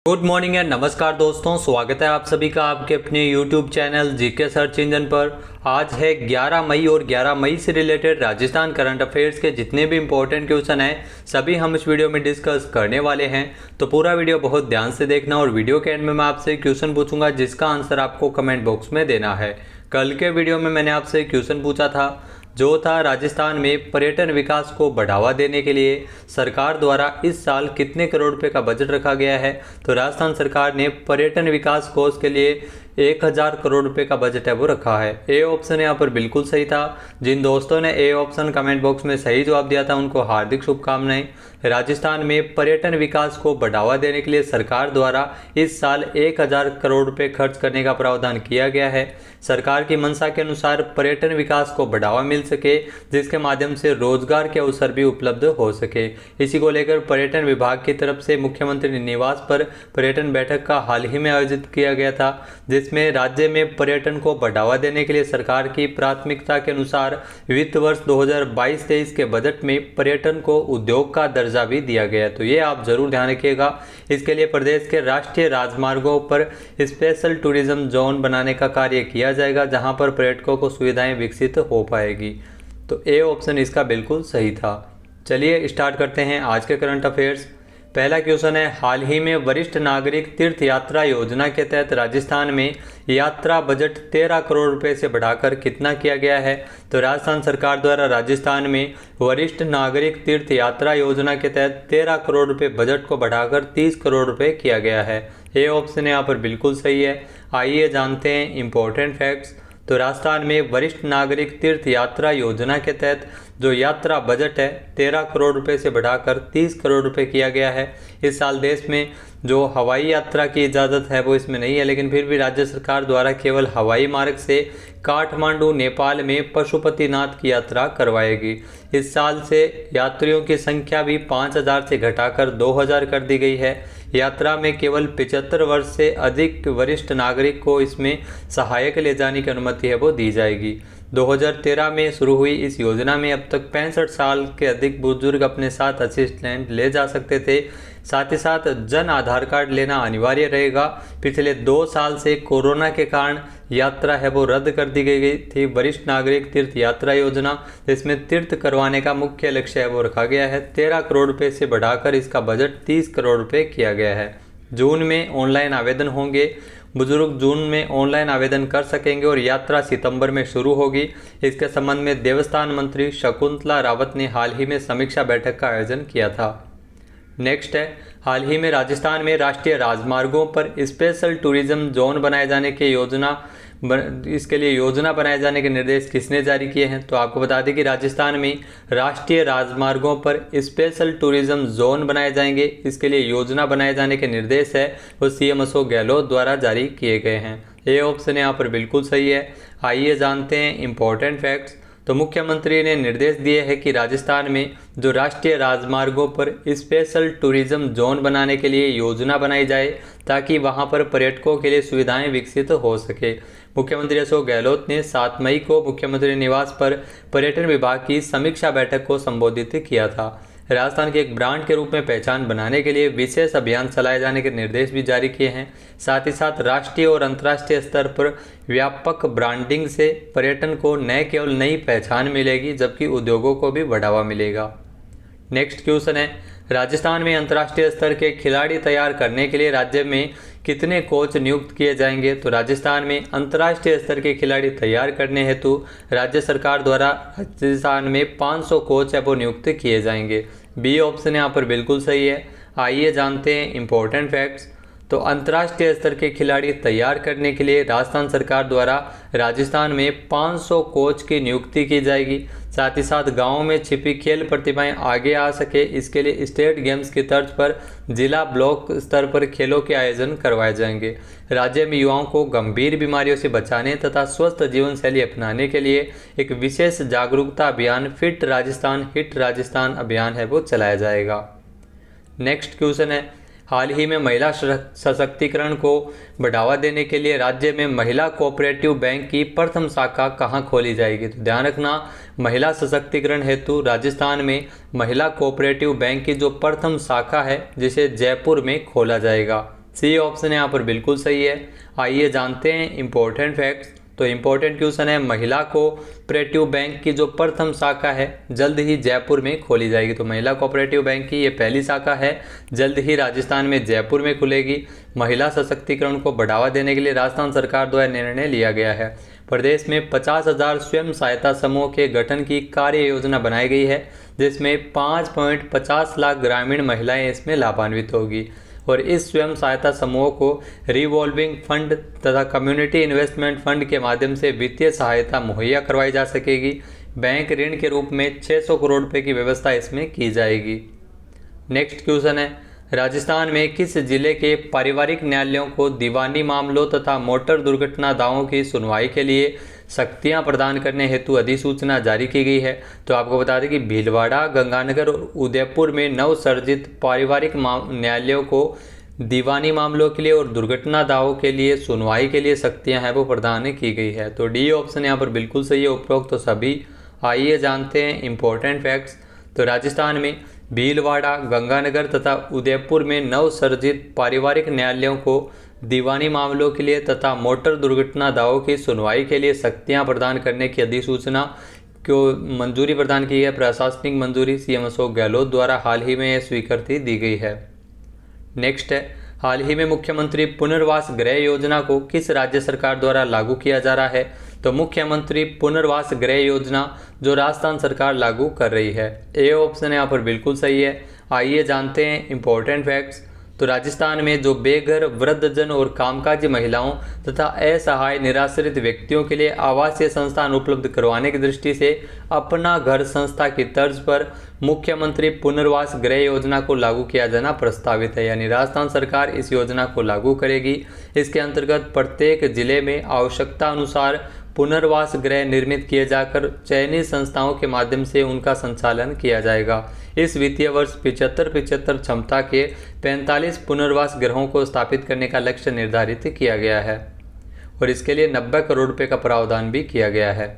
Good morning and नमस्कार दोस्तों, स्वागत है आप सभी का आपके अपने YouTube channel GK search engine पर। आज है 11 मई और 11 मई से रिलेटेड राजस्थान करंट अफेयर्स के जितने भी इंपॉर्टेंट क्वेश्चन हैं सभी हम इस वीडियो में डिस्कस करने वाले हैं। तो पूरा वीडियो बहुत ध्यान से देखना और वीडियो के एंड में मैं आपसे क्वेश्चन पूछूंगा जिसका आंसर आपको कमेंट बॉक्स में देना है। कल के वीडियो में मैंने आपसे क्वेश्चन पूछा था जो था राजस्थान में पर्यटन विकास को बढ़ावा देने के लिए सरकार द्वारा इस साल कितने करोड़ रुपए का बजट रखा गया है। तो राजस्थान सरकार ने पर्यटन विकास कोष के लिए 1000 करोड़ रुपए का बजट है वो रखा है। ए ऑप्शन यहाँ पर बिल्कुल सही था। जिन दोस्तों ने ए ऑप्शन कमेंट बॉक्स में सही जवाब दिया था उनको हार्दिक शुभकामनाएं। राजस्थान में पर्यटन विकास को बढ़ावा देने के लिए सरकार द्वारा इस साल 1000 करोड़ रुपए खर्च करने का प्रावधान किया गया है। सरकार की मंशा के अनुसार पर्यटन विकास को बढ़ावा मिल सके जिसके माध्यम से रोजगार के अवसर भी उपलब्ध हो सके। इसी को लेकर पर्यटन विभाग की तरफ से मुख्यमंत्री निवास पर पर्यटन बैठक का हाल ही में आयोजित किया गया था जिसमें राज्य में पर्यटन को बढ़ावा देने के लिए सरकार की प्राथमिकता के अनुसार वित्त वर्ष 2022-23 के बजट में पर्यटन को उद्योग का दर्जा भी दिया गया। तो ये आप जरूर ध्यान रखिएगा। इसके लिए प्रदेश के राष्ट्रीय राजमार्गों पर स्पेशल टूरिज्म जोन बनाने का कार्य किया जाएगा जहां पर पर्यटकों को सुविधाएं विकसित हो पाएगी। तो ए ऑप्शन इसका बिल्कुल सही था। चलिए स्टार्ट करते हैं आज के करंट अफेयर्स। पहला क्वेश्चन है, हाल ही में वरिष्ठ नागरिक तीर्थ यात्रा योजना के तहत राजस्थान में यात्रा बजट 13 करोड़ रुपए से बढ़ाकर कितना किया गया है। तो राजस्थान सरकार द्वारा राजस्थान में वरिष्ठ नागरिक तीर्थ यात्रा योजना के तहत 13 करोड़ रुपए बजट को बढ़ाकर 30 करोड़ रुपए किया गया है। ये ऑप्शन यहाँ पर बिल्कुल सही है। आइए जानते हैं इंपॉर्टेंट फैक्ट्स। तो राजस्थान में वरिष्ठ नागरिक तीर्थ यात्रा योजना के तहत जो यात्रा बजट है 13 करोड़ रुपए से बढ़ाकर 30 करोड़ रुपए किया गया है। इस साल देश में जो हवाई यात्रा की इजाज़त है वो इसमें नहीं है, लेकिन फिर भी राज्य सरकार द्वारा केवल हवाई मार्ग से काठमांडू नेपाल में पशुपतिनाथ की यात्रा करवाएगी। इस साल से यात्रियों की संख्या भी 5000 से घटाकर 2000 कर दी गई है। यात्रा में केवल 75 वर्ष से अधिक वरिष्ठ नागरिक को इसमें सहायक ले जाने की अनुमति है वो दी जाएगी। 2013 में शुरू हुई इस योजना में अब तक 65 साल के अधिक बुजुर्ग अपने साथ असिस्टेंट ले जा सकते थे। साथ ही साथ जन आधार कार्ड लेना अनिवार्य रहेगा। पिछले 2 साल से कोरोना के कारण यात्रा है वो रद्द कर दी गई थी। वरिष्ठ नागरिक तीर्थ यात्रा योजना जिसमें तीर्थ करवाने का मुख्य लक्ष्य है वो रखा गया है। 13 करोड़ रुपए से बढ़ाकर इसका बजट 30 करोड़ रुपए किया गया है। जून में ऑनलाइन आवेदन होंगे। बुजुर्ग जून में ऑनलाइन आवेदन कर सकेंगे और यात्रा सितंबर में शुरू होगी। इसके संबंध में देवस्थान मंत्री शकुंतला रावत ने हाल ही में समीक्षा बैठक का आयोजन किया था। नेक्स्ट है, हाल ही में राजस्थान में राष्ट्रीय राजमार्गों पर स्पेशल टूरिज्म जोन बनाए जाने की इसके लिए योजना बनाए जाने के निर्देश किसने जारी किए हैं। तो आपको बता दें कि राजस्थान में राष्ट्रीय राजमार्गों पर स्पेशल टूरिज्म जोन बनाए जाएंगे। इसके लिए योजना बनाए जाने के निर्देश है वो सीएम अशोक गहलोत द्वारा जारी किए गए हैं। ये ऑप्शन यहाँ पर बिल्कुल सही है। आइए जानते हैं इंपॉर्टेंट फैक्ट्स। तो मुख्यमंत्री ने निर्देश दिए हैं कि राजस्थान में जो राष्ट्रीय राजमार्गों पर स्पेशल टूरिज्म जोन बनाने के लिए योजना बनाई जाए ताकि वहां पर पर्यटकों के लिए सुविधाएं विकसित हो सके। मुख्यमंत्री अशोक गहलोत ने 7 मई को मुख्यमंत्री निवास पर पर्यटन विभाग की समीक्षा बैठक को संबोधित किया था। राजस्थान के एक ब्रांड के रूप में पहचान बनाने के लिए विशेष अभियान चलाए जाने के निर्देश भी जारी किए हैं। साथ ही साथ राष्ट्रीय और अंतर्राष्ट्रीय स्तर पर व्यापक ब्रांडिंग से पर्यटन को न केवल नई पहचान मिलेगी जबकि उद्योगों को भी बढ़ावा मिलेगा। नेक्स्ट क्वेश्चन है, राजस्थान में अंतर्राष्ट्रीय स्तर के खिलाड़ी तैयार करने के लिए राज्य में कितने कोच नियुक्त किए जाएंगे। तो राजस्थान में अंतर्राष्ट्रीय स्तर के खिलाड़ी तैयार करने हेतु राज्य सरकार द्वारा राजस्थान में 500 कोच है वो नियुक्त किए जाएंगे। बी ऑप्शन यहाँ पर बिल्कुल सही है। आइए जानते हैं इंपॉर्टेंट फैक्ट्स। तो अंतर्राष्ट्रीय स्तर के खिलाड़ी तैयार करने के लिए राजस्थान सरकार द्वारा राजस्थान में 500 कोच की नियुक्ति की जाएगी। साथ ही साथ गांवों में छिपी खेल प्रतिभाएं आगे आ सके इसके लिए स्टेट गेम्स की तर्ज पर जिला ब्लॉक स्तर पर खेलों के आयोजन करवाए जाएंगे। राज्य में युवाओं को गंभीर बीमारियों से बचाने तथा स्वस्थ जीवन शैली अपनाने के लिए एक विशेष जागरूकता अभियान फिट राजस्थान हिट राजस्थान अभियान है वो चलाया जाएगा। नेक्स्ट क्वेश्चन है, हाल ही में महिला सशक्तिकरण को बढ़ावा देने के लिए राज्य में महिला कोऑपरेटिव बैंक की प्रथम शाखा कहां खोली जाएगी। तो ध्यान रखना, महिला सशक्तिकरण हेतु राजस्थान में महिला कोऑपरेटिव बैंक की जो प्रथम शाखा है जिसे जयपुर में खोला जाएगा। सी ऑप्शन यहाँ पर बिल्कुल सही है। आइए जानते हैं इम्पोर्टेंट फैक्ट्स। तो इम्पोर्टेंट क्वेश्चन है, महिला कोऑपरेटिव बैंक की जो प्रथम शाखा है जल्द ही जयपुर में खोली जाएगी। तो महिला कोऑपरेटिव बैंक की ये पहली शाखा है, जल्द ही राजस्थान में जयपुर में खुलेगी। महिला सशक्तिकरण को बढ़ावा देने के लिए राजस्थान सरकार द्वारा निर्णय लिया गया है। प्रदेश में 50,000 स्वयं सहायता समूह के गठन की कार्य योजना बनाई गई है, जिसमें 5.50 लाख ग्रामीण महिलाएं इसमें लाभान्वित होगी। और इस स्वयं सहायता समूह को रिवॉल्विंग फंड तथा कम्युनिटी इन्वेस्टमेंट फंड के माध्यम से वित्तीय सहायता मुहैया करवाई जा सकेगी। बैंक ऋण के रूप में 600 करोड़ रुपए की व्यवस्था इसमें की जाएगी। नेक्स्ट क्वेश्चन है, राजस्थान में किस जिले के पारिवारिक न्यायालयों को दीवानी मामलों तथा मोटर दुर्घटना दावों की सुनवाई के लिए शक्तियां प्रदान करने हेतु अधिसूचना जारी की गई है? तो आपको बता दें कि भीलवाड़ा, गंगानगर और उदयपुर में नवसर्जित पारिवारिक न्यायालयों को दीवानी मामलों के लिए और दुर्घटना दावों के लिए सुनवाई के लिए शक्तियां हैं वो प्रदान की गई है। तो डी ऑप्शन यहाँ पर बिल्कुल सही है, उपरोक्त तो सभी। आइए जानते हैं इम्पोर्टेंट फैक्ट्स। तो राजस्थान में भीलवाड़ा, गंगानगर तथा उदयपुर में नवसर्जित पारिवारिक न्यायालयों को दीवानी मामलों के लिए तथा मोटर दुर्घटना दावों की सुनवाई के लिए शक्तियां प्रदान करने की अधिसूचना को मंजूरी प्रदान की है। प्रशासनिक मंजूरी सीएम अशोक गहलोत द्वारा हाल ही में स्वीकृति दी गई है। नेक्स्ट है, हाल ही में मुख्यमंत्री पुनर्वास गृह योजना को किस राज्य सरकार द्वारा लागू किया जा रहा है? तो मुख्यमंत्री पुनर्वास गृह योजना जो राजस्थान सरकार लागू कर रही है। ए ऑप्शन यहाँ पर बिल्कुल सही है। आइए जानते हैं इम्पोर्टेंट फैक्ट्स। तो राजस्थान में जो बेघर, वृद्धजन और कामकाजी महिलाओं तथा असहाय निराश्रित व्यक्तियों के लिए आवासीय संस्थान उपलब्ध करवाने की दृष्टि से अपना घर संस्था की तर्ज पर मुख्यमंत्री पुनर्वास गृह योजना को लागू किया जाना प्रस्तावित है। यानी राजस्थान सरकार इस योजना को लागू करेगी। इसके अंतर्गत प्रत्येक जिले में आवश्यकता अनुसार पुनर्वास गृह निर्मित किए जाकर चयनित संस्थाओं के माध्यम से उनका संचालन किया जाएगा। इस वित्तीय वर्ष 75 क्षमता के 45 पुनर्वास गृहों को स्थापित करने का लक्ष्य निर्धारित किया गया है और इसके लिए 90 करोड़ रुपए का प्रावधान भी किया गया है।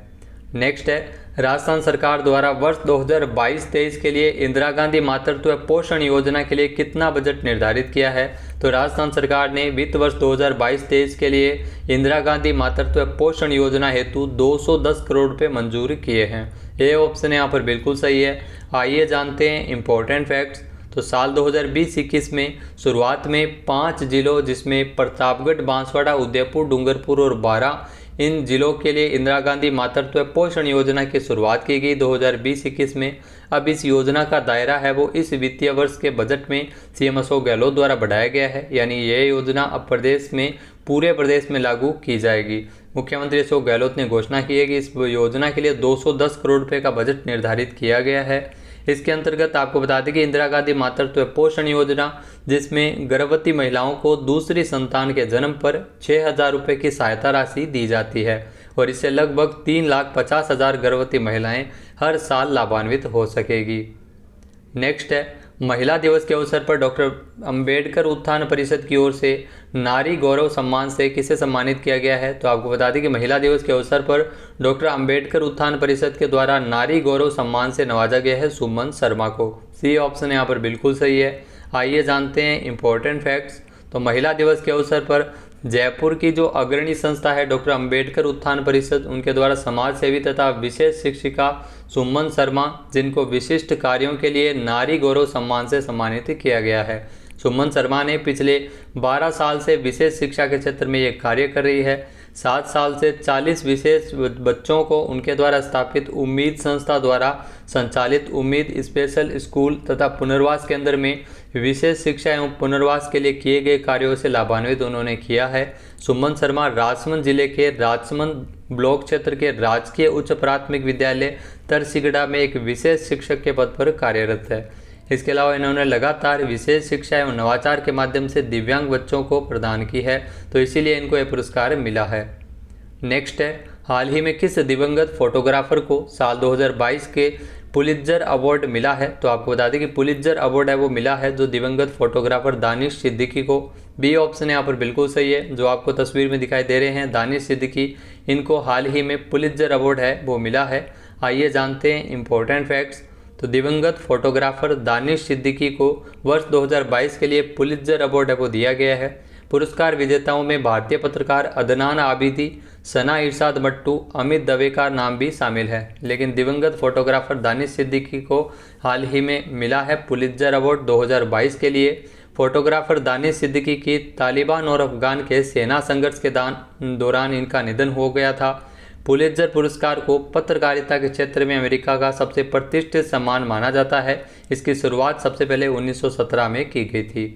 नेक्स्ट है, राजस्थान सरकार द्वारा वर्ष 2022-23 के लिए इंदिरा गांधी मातृत्व पोषण योजना के लिए कितना बजट निर्धारित किया है? तो राजस्थान सरकार ने वित्त वर्ष 2022-23 के लिए इंदिरा गांधी मातृत्व पोषण योजना हेतु 210 करोड़ रुपए मंजूर किए हैं। ये ऑप्शन यहाँ पर बिल्कुल सही है। आइए जानते हैं इम्पोर्टेंट फैक्ट्स। तो साल 2020-21 में शुरुआत में 5 जिलों जिसमें प्रतापगढ़, बांसवाड़ा, उदयपुर, डूंगरपुर और बारां, इन जिलों के लिए इंदिरा गांधी मातृत्व पोषण योजना की शुरुआत की गई 2020-21 में। अब इस योजना का दायरा है वो इस वित्तीय वर्ष के बजट में सीएम अशोक गहलोत द्वारा बढ़ाया गया है। यानी यह योजना अब प्रदेश में, पूरे प्रदेश में लागू की जाएगी। मुख्यमंत्री अशोक गहलोत ने घोषणा की है कि इस योजना के लिए 210 करोड़ रुपए का बजट निर्धारित किया गया है। इसके अंतर्गत आपको बता दें कि इंदिरा गांधी मातृत्व पोषण योजना, जिसमें गर्भवती महिलाओं को दूसरी संतान के जन्म पर 6,000 रुपये की सहायता राशि दी जाती है और इससे लगभग 3,50,000 गर्भवती महिलाएं हर साल लाभान्वित हो सकेगी। नेक्स्ट है, महिला दिवस के अवसर पर डॉक्टर अंबेडकर उत्थान परिषद की ओर से नारी गौरव सम्मान से किसे सम्मानित किया गया है? तो आपको बता दें कि महिला दिवस के अवसर पर डॉक्टर अंबेडकर उत्थान परिषद के द्वारा नारी गौरव सम्मान से नवाजा गया है सुमन शर्मा को। सी ऑप्शन यहाँ पर बिल्कुल सही है। आइए जानते हैं इम्पोर्टेंट फैक्ट्स। तो महिला दिवस के अवसर पर जयपुर की जो अग्रणी संस्था है डॉक्टर अंबेडकर उत्थान परिषद, उनके द्वारा समाज सेवी तथा विशेष शिक्षिका सुमन शर्मा, जिनको विशिष्ट कार्यों के लिए नारी गौरव सम्मान से सम्मानित किया गया है। सुमन शर्मा ने पिछले 12 साल से विशेष शिक्षा के क्षेत्र में ये कार्य कर रही है। 7 साल से 40 विशेष बच्चों को उनके द्वारा स्थापित उम्मीद संस्था द्वारा संचालित उम्मीद स्पेशल स्कूल तथा पुनर्वास केंद्र में विशेष शिक्षा एवं पुनर्वास के लिए किए गए कार्यों से लाभान्वित उन्होंने किया है। सुमन शर्मा राजसमंद जिले के राजसमंद ब्लॉक क्षेत्र के राजकीय उच्च प्राथमिक विद्यालय तरसिगड़ा में एक विशेष शिक्षक के पद पर कार्यरत है। इसके अलावा इन्होंने लगातार विशेष शिक्षा एवं नवाचार के माध्यम से दिव्यांग बच्चों को प्रदान की है, तो इसीलिए इनको यह पुरस्कार मिला है। नेक्स्ट है, हाल ही में किस दिवंगत फोटोग्राफर को साल 2022 के पुलित्जर अवार्ड मिला है? तो आपको बता दें कि पुलित्जर अवार्ड है वो मिला है जो दिवंगत फोटोग्राफर दानिश सिद्दीकी को। बी ऑप्शन यहाँ पर बिल्कुल सही है। जो आपको तस्वीर में दिखाई दे रहे हैं दानिश सिद्दीकी, इनको हाल ही में पुलित्जर अवार्ड है वो मिला है। आइए जानते हैं इम्पोर्टेंट फैक्ट्स। तो दिवंगत फोटोग्राफर दानिश सिद्दीकी को वर्ष 2022 के लिए पुलित्जर अवार्ड है वो दिया गया है। पुरस्कार विजेताओं में भारतीय पत्रकार अदनान आबिदी, सना इरशाद मट्टू, अमित दवे का नाम भी शामिल है। लेकिन दिवंगत फोटोग्राफर दानिश सिद्दीकी को हाल ही में मिला है पुलित्जर अवार्ड 2022 के लिए। फोटोग्राफर दानिश सिद्दीकी की तालिबान और अफगान के सेना संघर्ष के दौरान इनका निधन हो गया था। पुलित्जर पुरस्कार को पत्रकारिता के क्षेत्र में अमेरिका का सबसे प्रतिष्ठित सम्मान माना जाता है। इसकी शुरुआत सबसे पहले 1917 में की गई थी।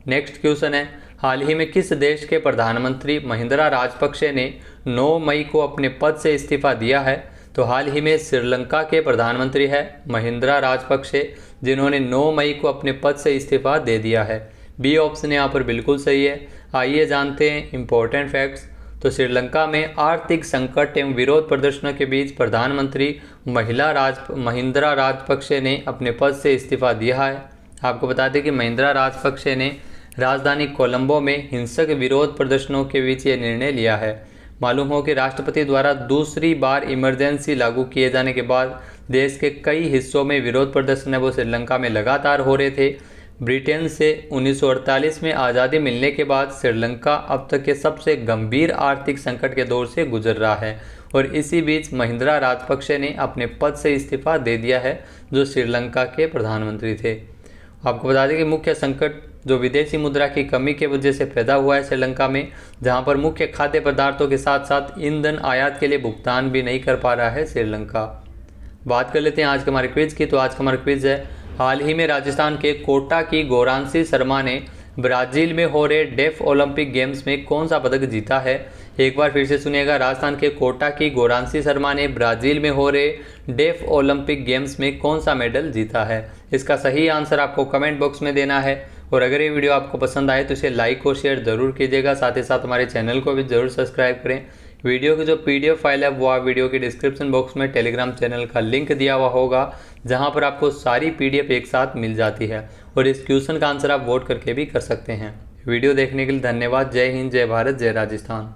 नेक्स्ट क्वेश्चन है, हाल ही में किस देश के प्रधानमंत्री महिंद्रा राजपक्षे ने 9 मई को अपने पद से इस्तीफा दिया है? तो हाल ही में श्रीलंका के प्रधानमंत्री है महिंद्रा राजपक्षे, जिन्होंने 9 मई को अपने पद से इस्तीफा दे दिया है। बी ऑप्शन यहाँ पर बिल्कुल सही है। आइए जानते हैं इंपॉर्टेंट फैक्ट्स। तो श्रीलंका में आर्थिक संकट एवं विरोध प्रदर्शनों के बीच प्रधानमंत्री महिंद्रा राजपक्षे ने अपने पद से इस्तीफा दिया है। आपको बता दें कि महिंद्रा राजपक्षे ने राजधानी कोलंबो में हिंसक विरोध प्रदर्शनों के बीच ये निर्णय लिया है। मालूम हो कि राष्ट्रपति द्वारा दूसरी बार इमरजेंसी लागू किए जाने के बाद देश के कई हिस्सों में विरोध प्रदर्शन है वो श्रीलंका में लगातार हो रहे थे। ब्रिटेन से 1948 में आज़ादी मिलने के बाद श्रीलंका अब तक के सबसे गंभीर आर्थिक संकट के दौर से गुजर रहा है और इसी बीच महिंद्रा राजपक्षे ने अपने पद से इस्तीफा दे दिया है, जो श्रीलंका के प्रधानमंत्री थे। आपको बता दें कि मुख्य संकट जो विदेशी मुद्रा की कमी के वजह से पैदा हुआ है श्रीलंका में, जहां पर मुख्य खाद्य पदार्थों के साथ साथ ईंधन आयात के लिए भुगतान भी नहीं कर पा रहा है श्रीलंका। बात कर लेते हैं आज के हमारे क्विज की। तो आज का हमारा क्विज है, हाल ही में राजस्थान के कोटा की गौरांशी शर्मा ने ब्राज़ील में हो रहे डेफ ओलंपिक गेम्स में कौन सा पदक जीता है? एक बार फिर से सुनिएगा, राजस्थान के कोटा की गौरांशी शर्मा ने ब्राज़ील में हो रहे डेफ ओलंपिक गेम्स में कौन सा मेडल जीता है? इसका सही आंसर आपको कमेंट बॉक्स में देना है। और अगर ये वीडियो आपको पसंद आए तो इसे लाइक और शेयर ज़रूर कीजिएगा। साथ ही साथ हमारे चैनल को भी ज़रूर सब्सक्राइब करें। वीडियो की जो PDF फाइल है वो आप वीडियो के डिस्क्रिप्शन बॉक्स में टेलीग्राम चैनल का लिंक दिया हुआ होगा, जहां पर आपको सारी PDF एक साथ मिल जाती है और इस क्वेश्चन का आंसर आप वोट करके भी कर सकते हैं। वीडियो देखने के लिए धन्यवाद। जय हिंद, जय भारत, जय राजस्थान।